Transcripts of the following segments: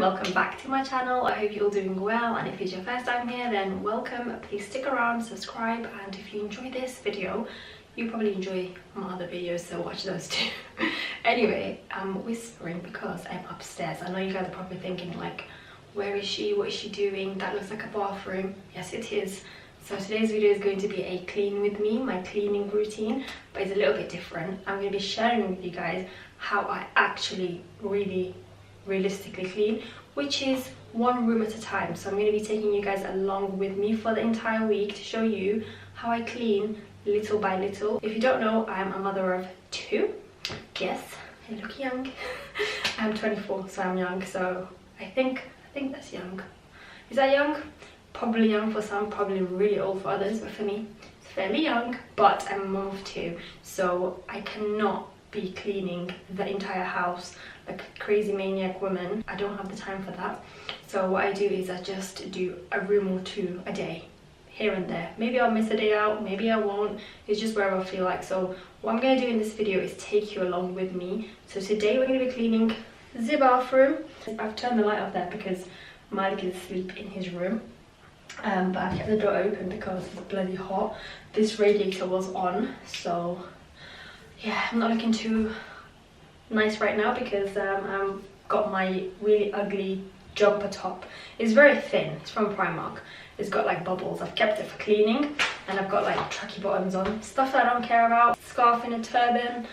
welcome back to my channel. I hope you're all doing well, and if it's your first time here, then welcome. Please stick around, subscribe, and if you enjoy this video, you probably enjoy my other videos, so watch those too. Anyway, I'm whispering because I'm upstairs. I know you guys are probably thinking like, where is she? What is she doing? That looks like a bathroom. Yes, it is. So today's video is going to be a clean with me, my cleaning routine, but it's a little bit different. I'm going to be sharing with you guys how I actually realistically clean, which is one room at a time. So I'm going to be taking you guys along with me for the entire week to show you how I clean little by little. If you don't know, I'm a mother of 2. Yes, I look young. I'm 24, so I'm young. So I think that's young. Is that young? Probably young for some, probably really old for others, but for me it's fairly young. But I'm a mom of 2, so I cannot be cleaning the entire house like a crazy maniac woman. I don't have the time for that. So what I do is I just do a room or 2 a day, here and there. Maybe I'll miss a day out, maybe I won't. It's just wherever I feel like. So what I'm going to do in this video is take you along with me. So today we're going to be cleaning the bathroom. I've turned the light off there because Malik is asleep in his room. But I kept the door open because it's bloody hot. This radiator was on, so yeah, I'm not looking too nice right now because I've got my really ugly jumper top. It's very thin, it's from Primark. It's got like bubbles. I've kept it for cleaning, and I've got like tracky bottoms on, stuff that I don't care about. Scarf in a turban.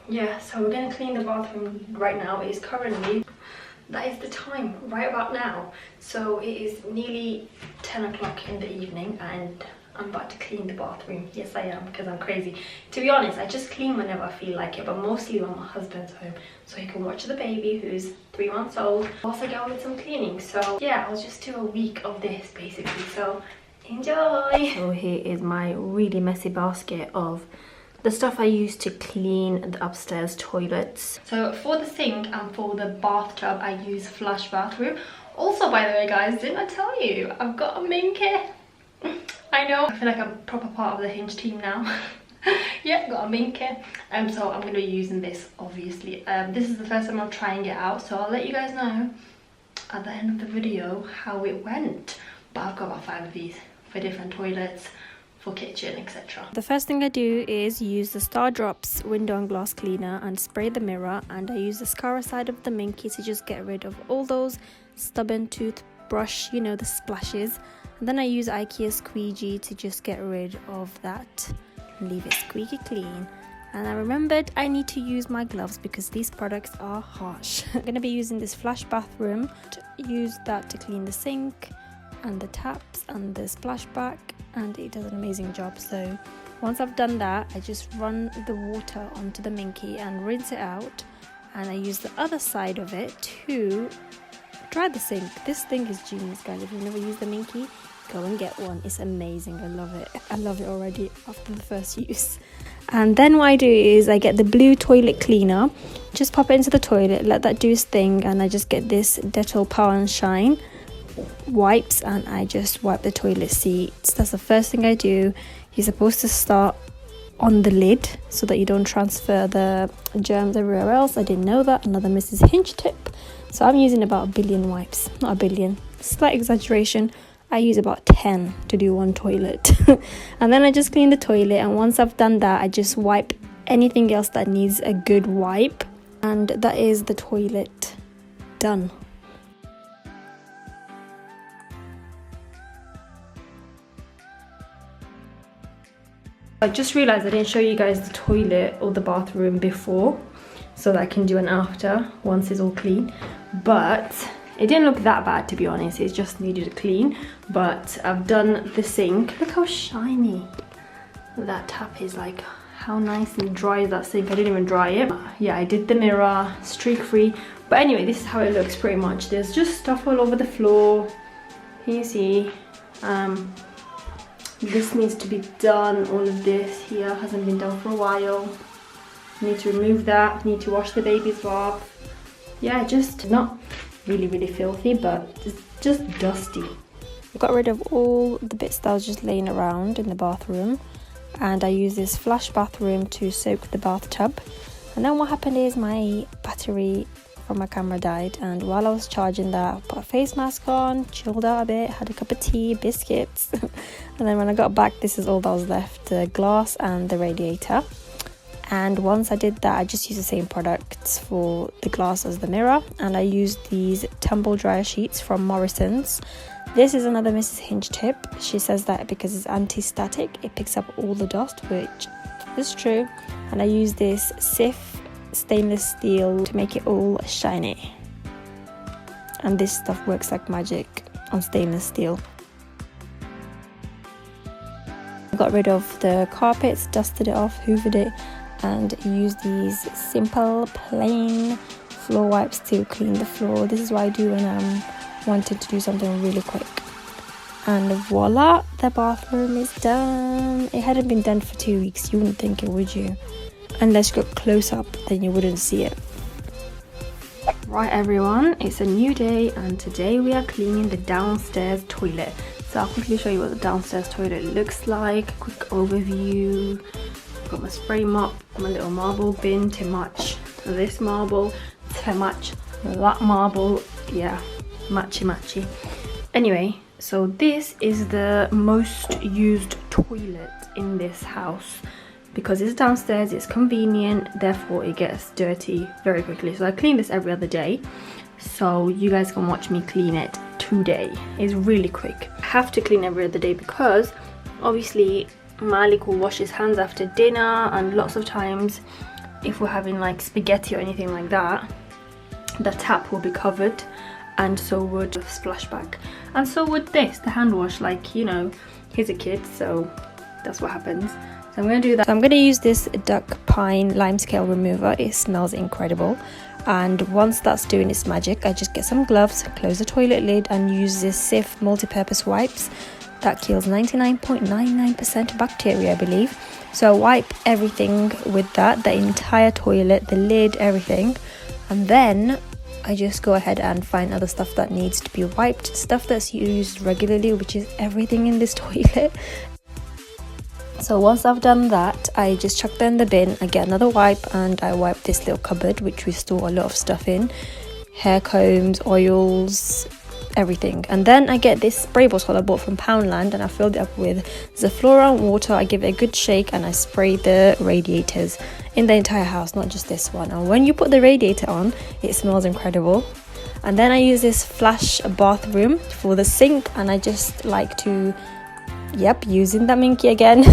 Yeah, so we're gonna clean the bathroom right now. It is currently, that is the time right about now. So it is nearly 10 o'clock in the evening and I'm about to clean the bathroom. Yes, I am, because I'm crazy. To be honest, I just clean whenever I feel like it, but mostly when my husband's home, so he can watch the baby who's 3 months old whilst I get on with some cleaning. So yeah, I'll just do a week of this basically, so enjoy. So here is my really messy basket of the stuff I use to clean the upstairs toilets. So for the sink and for the bathtub, I use flush bathroom. Also, by the way guys, didn't I tell you I've got a minke? I know, I feel like I'm a proper part of the Hinge team now. Yeah, got a minke. So I'm going to be using this obviously. This is the first time I'm trying it out, so I'll let you guys know at the end of the video how it went. But I've got about 5 of these for different toilets, for kitchen, etc. The first thing I do is use the Star Drops window and glass cleaner and spray the mirror, and I use the scar side of the minke to just get rid of all those stubborn toothbrush, you know, the splashes. And then I use IKEA squeegee to just get rid of that and leave it squeaky clean. And I remembered I need to use my gloves because these products are harsh. I'm going to be using this flush bathroom to use that to clean the sink and the taps and the splashback, and it does an amazing job. So once I've done that, I just run the water onto the minke and rinse it out, and I use the other side of it to dry the sink. This thing is genius guys. If you've never used the minke, go and get one. It's amazing. I love it. I love it already after the first use. And then what I do is I get the blue toilet cleaner, just pop it into the toilet, let that do its thing, and I just get this Dettol Power and Shine wipes and I just wipe the toilet seats. That's the first thing I do. You're supposed to start on the lid so that you don't transfer the germs everywhere else. I didn't know that. Another Mrs. Hinch tip. So I'm using about 1 billion wipes. Not 1 billion, slight exaggeration. I use about 10 to do one toilet. And then I just clean the toilet, and once I've done that, I just wipe anything else that needs a good wipe, and that is the toilet done. I just realized I didn't show you guys the toilet or the bathroom before, so that I can do an after once it's all clean. But it didn't look that bad, to be honest. It just needed a clean. But I've done the sink. Look how shiny that tap is. Like, how nice and dry is that sink? I didn't even dry it. Yeah, I did the mirror, streak free. But anyway, this is how it looks pretty much. There's just stuff all over the floor. Can you see? This needs to be done. All of this here hasn't been done for a while. Need to remove that. Need to wash the babies off. Yeah, just not really filthy, but it's just dusty. I got rid of all the bits that was just laying around in the bathroom, and I use this flush bathroom to soak the bathtub. And then what happened is my battery from my camera died, and while I was charging that, I put a face mask on, chilled out a bit, had a cup of tea, biscuits, and then when I got back, this is all that was left, the glass and the radiator. And once I did that, I just used the same products for the glass as the mirror, and I used these tumble dryer sheets from Morrison's. This is another Mrs. Hinch tip. She says that because it's anti-static, it picks up all the dust, which is true. And I use this Sif stainless steel to make it all shiny. And this stuff works like magic on stainless steel. I got rid of the carpets, dusted it off, hoovered it, and used these simple plain floor wipes to clean the floor. This is what I do when I'm wanting to do something really quick. And voila, the bathroom is done. It hadn't been done for 2 weeks. You wouldn't think it, would you? Unless you got close up, then you wouldn't see it. Right everyone, it's a new day, and today we are cleaning the downstairs toilet. So I'll quickly show you what the downstairs toilet looks like. Quick overview. Got my spray mop, my little marble bin to match this marble, to match that marble. Yeah, matchy. Anyway, so this is the most used toilet in this house because it's downstairs, it's convenient, therefore it gets dirty very quickly. So I clean this every other day, so you guys can watch me clean it today. It's really quick. I have to clean every other day because obviously Malik will wash his hands after dinner, and lots of times if we're having like spaghetti or anything like that, the tap will be covered, and so would the splashback, and so would this, the hand wash. Like, you know, he's a kid, so that's what happens. So I'm going to do that. So I'm going to use this duck pine lime scale remover. It smells incredible, and once that's doing its magic, I just get some gloves, close the toilet lid, and use this Sif multi-purpose wipes that kills 99.99% bacteria, I believe. So I wipe everything with that, the entire toilet, the lid, everything, and then I just go ahead and find other stuff that needs to be wiped, stuff that's used regularly, which is everything in this toilet. So once I've done that, I just chuck them in the bin. I get another wipe and I wipe this little cupboard, which we store a lot of stuff in, hair combs, oils, everything. And then I get this spray bottle I bought from Poundland, and I filled it up with Zaflora and water. I give it a good shake and I spray the radiators in the entire house, not just this one. And when you put the radiator on, it smells incredible. And then I use this flash bathroom for the sink, and I just like to, using that Minkey again.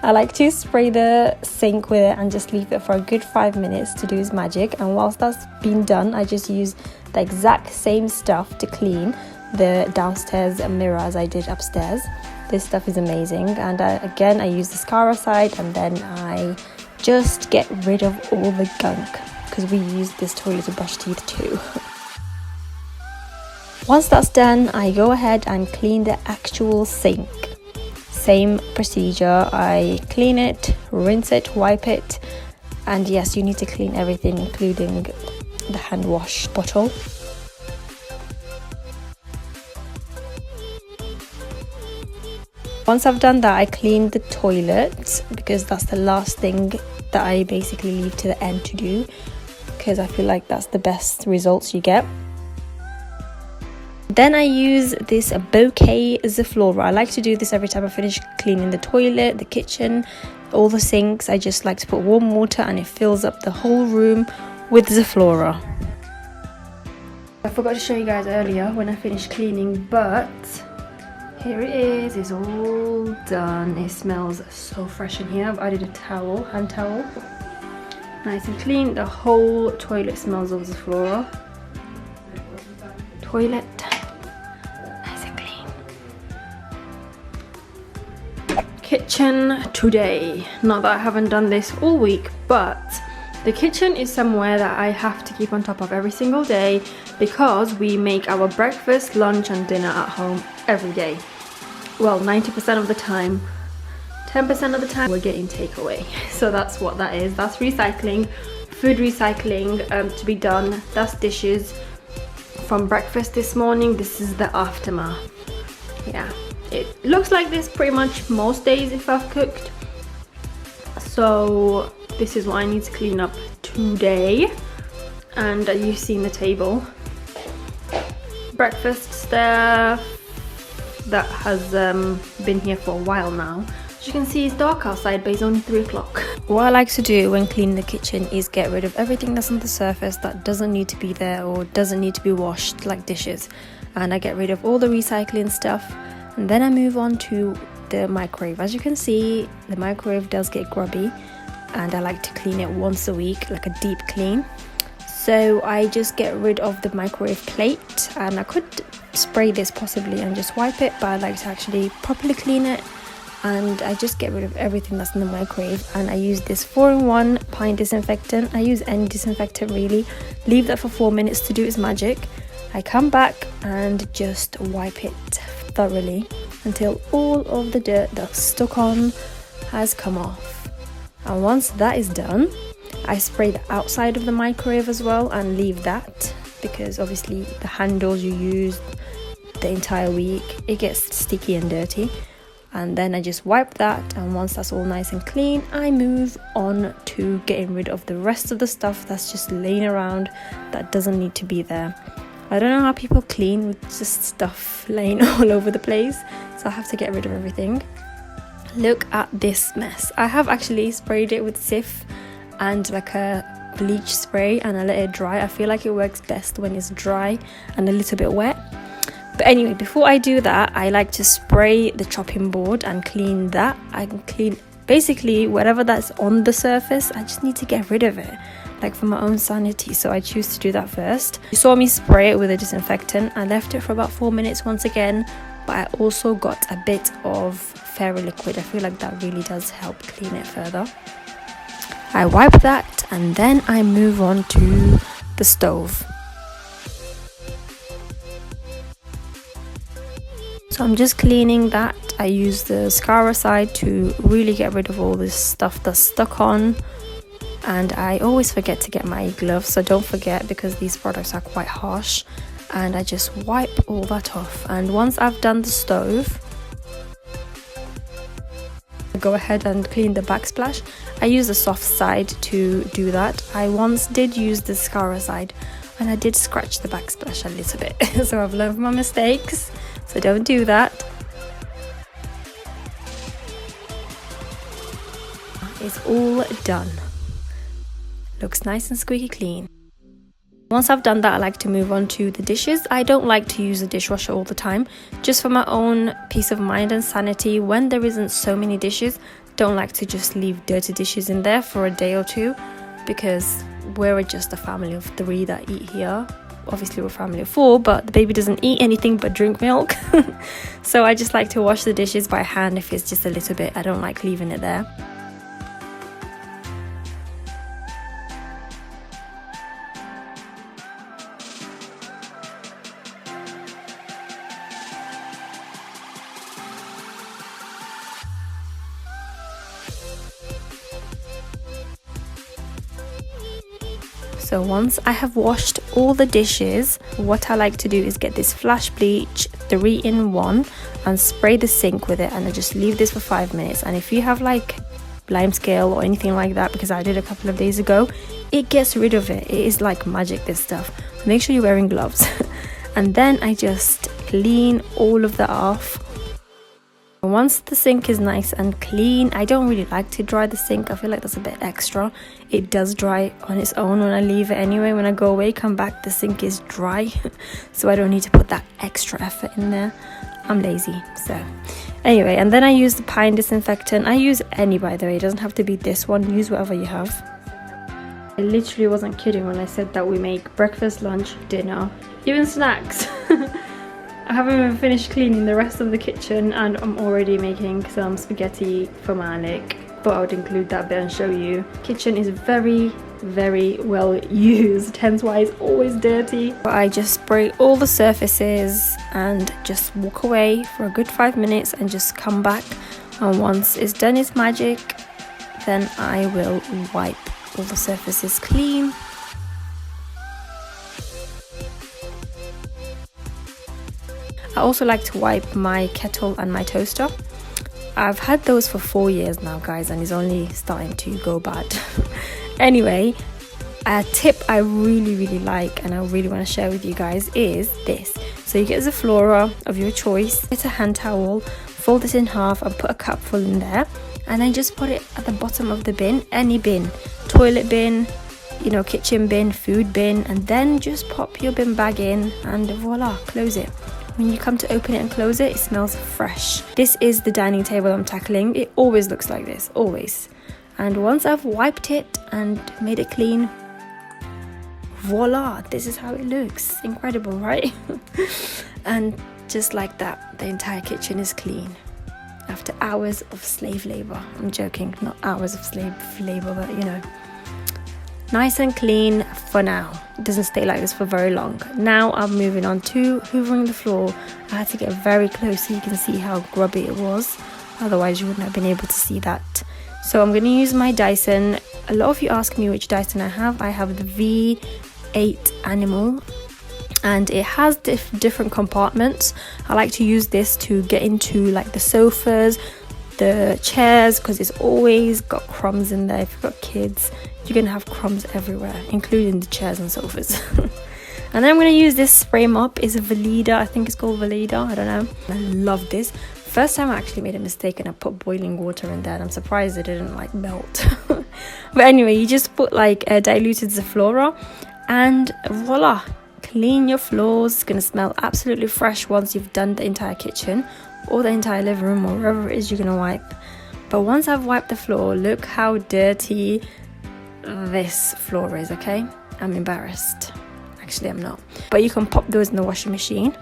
I like to spray the sink with it and just leave it for a good 5 minutes to do its magic. And whilst that's been done, I just use the exact same stuff to clean the downstairs mirror as I did upstairs. This stuff is amazing. And again, I use the Scara side, and then I just get rid of all the gunk because we use this toilet to brush teeth too. Once that's done, I go ahead and clean the actual sink. Same procedure. I clean it, rinse it, wipe it, and yes, you need to clean everything, including the hand wash bottle. Once I've done that, I clean the toilet because that's the last thing that I basically leave to the end to do, because I feel like that's the best results you get. Then I use this bouquet Zaflora. I like to do this every time I finish cleaning the toilet, the kitchen, all the sinks. I just like to put warm water and it fills up the whole room with Zaflora. I forgot to show you guys earlier when I finished cleaning, but here it is. It's all done. It smells so fresh in here. I've added a towel, hand towel. Nice and clean. The whole toilet smells of Zaflora. Toilet. Kitchen today. Not that I haven't done this all week, but the kitchen is somewhere that I have to keep on top of every single day because we make our breakfast, lunch and dinner at home every day. Well, 90% of the time. 10% of the time we're getting takeaway. So that's what that is. That's recycling, food recycling to be done. That's dishes from breakfast this morning. This is the aftermath. Yeah. It looks like this pretty much most days if I've cooked. So this is what I need to clean up today. and you've seen the table. Breakfast stuff that has been here for a while now. As you can see, it's dark outside, but it's only 3 o'clock. What I like to do when cleaning the kitchen is get rid of everything that's on the surface that doesn't need to be there or doesn't need to be washed, like dishes. And I get rid of all the recycling stuff, and then I move on to the microwave. As you can see, the microwave does get grubby, and I like to clean it once a week, like a deep clean. So I just get rid of the microwave plate, and I could spray this possibly and just wipe it, but I like to actually properly clean it. And I just get rid of everything that's in the microwave, and I use this 4-in-1 pine disinfectant. I use any disinfectant really. Leave that for 4 minutes to do its magic. I come back and just wipe it thoroughly until all of the dirt that's stuck on has come off. And once that is done, I spray the outside of the microwave as well and leave that, because obviously the handles you use the entire week, it gets sticky and dirty. And then I just wipe that, and once that's all nice and clean, I move on to getting rid of the rest of the stuff that's just laying around that doesn't need to be there. I don't know how people clean with just stuff laying all over the place, so I have to get rid of everything. Look at this mess. I have actually sprayed it with Sif and like a bleach spray, and I let it dry. I feel like it works best when it's dry and a little bit wet. But anyway, before I do that, I like to spray the chopping board and clean that. I can clean basically whatever that's on the surface. I just need to get rid of it, like for my own sanity, so I choose to do that first. You saw me spray it with a disinfectant. I left it for about 4 minutes once again, but I also got a bit of fairy liquid. I feel like that really does help clean it further. I wipe that, and then I move on to the stove. So I'm just cleaning that. I use the Scara side to really get rid of all this stuff that's stuck on. And I always forget to get my gloves, so don't forget, because these products are quite harsh. And I just wipe all that off. And once I've done the stove, I go ahead and clean the backsplash. I use the soft side to do that. I once did use the Scara side, and I did scratch the backsplash a little bit. So I've learned from my mistakes, so don't do that. It's all done. Looks nice and squeaky clean. Once I've done that, I like to move on to the dishes. I don't like to use the dishwasher all the time, just for my own peace of mind and sanity. When there isn't so many dishes, don't like to just leave dirty dishes in there for a day or two, because we're just a family of 3 that eat here. Obviously we're a family of 4, but the baby doesn't eat anything but drink milk. So I just like to wash the dishes by hand if it's just a little bit. I don't like leaving it there. So once I have washed all the dishes, what I like to do is get this flash bleach 3-in-1 and spray the sink with it, and I just leave this for 5 minutes. And if you have like lime scale or anything like that, because I did a couple of days ago, it gets rid of it. It is like magic, this stuff. Make sure you're wearing gloves. And then I just clean all of that off. Once the sink is nice and clean, I don't really like to dry the sink. I feel like that's a bit extra. It does dry on its own when I leave it anyway. When I go away, come back, the sink is dry. So I don't need to put that extra effort in there. I'm lazy. So anyway, and then I use the pine disinfectant. I use any, by the way. It doesn't have to be this one. Use whatever you have. I literally wasn't kidding when I said that we make breakfast, lunch, dinner, even snacks. I haven't even finished cleaning the rest of the kitchen, and I'm already making some spaghetti for Malik, but I would include that bit and show you. Kitchen is very, very well used, hence why it's always dirty. But I just spray all the surfaces and just walk away for a good 5 minutes and just come back, and once it's done its magic, then I will wipe all the surfaces clean. I also like to wipe my kettle and my toaster. I've had those for 4 years now, guys, and it's only starting to go bad. Anyway, A tip I really like and I really want to share with you guys is this. So you get the flora of your choice, get a hand towel, fold it in half and put a cupful in there, and then just put it at the bottom of the bin, any bin, toilet bin, you know, kitchen bin, food bin, and then just pop your bin bag in and voila, close it. When you come to open it and close it, it smells fresh. This is the dining table I'm tackling. It always looks like this, always. And once I've wiped it and made it clean, voila, this is how it looks. Incredible, right? And just like that, the entire kitchen is clean after hours of slave labor. I'm joking, not hours of slave labor, but you know, nice and clean for now. It doesn't stay like this for very long. Now I'm moving on to hoovering the floor. I had to get very close so you can see how grubby it was, otherwise you wouldn't have been able to see that. So I'm going to use my Dyson. A lot of you ask me which Dyson I have. I have the V8 Animal, and it has different compartments. I like to use this to get into like the sofas, the chairs, because it's always got crumbs in there. If you've got kids, you're gonna have crumbs everywhere, including the chairs and sofas. And then I'm gonna use this spray mop. It's a Veleda, I think it's called Veleda, I don't know. I love this. First time I actually made a mistake and I put boiling water in there, and I'm surprised it didn't like melt. But anyway, you just put like diluted Zaflora and voila, clean your floors. It's gonna smell absolutely fresh once you've done the entire kitchen or the entire living room or wherever it is you're gonna wipe. But once I've wiped the floor, look how dirty this floor is, okay? I'm embarrassed. Actually, I'm not. But you can pop those in the washing machine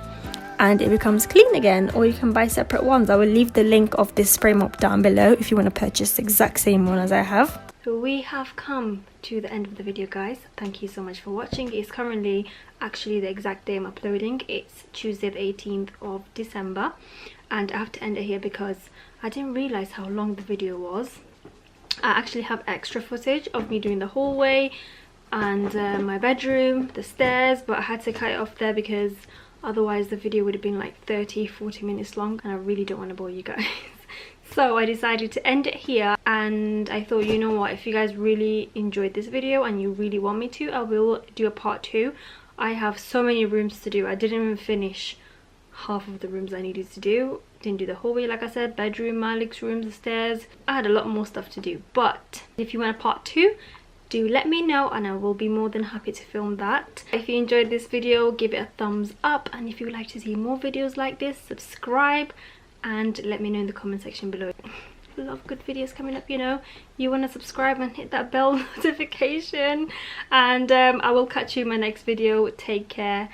and it becomes clean again, or you can buy separate ones. I will leave the link of this spray mop down below if you want to purchase the exact same one as I have. So we have come to the end of the video, guys. Thank you so much for watching. It's currently actually the exact day I'm uploading. It's Tuesday the 18th of December, and I have to end it here because I didn't realize how long the video was. I actually have extra footage of me doing the hallway and my bedroom, the stairs, but I had to cut it off there because otherwise the video would have been like 30-40 minutes long, and I really don't want to bore you guys. So I decided to end it here, and I thought, you know what, if you guys really enjoyed this video and you really want me to, I will do a part 2. I have so many rooms to do. I didn't even finish half of the rooms I needed to do. Didn't do the hallway, like I said, bedroom, Malik's room, the stairs. I had a lot more stuff to do, but if you want a part 2, do let me know and I will be more than happy to film that. If you enjoyed this video, give it a thumbs up, and if you would like to see more videos like this, subscribe and let me know in the comment section below. I love good videos coming up, you know. You want to subscribe and hit that bell notification, and I will catch you in my next video. Take care.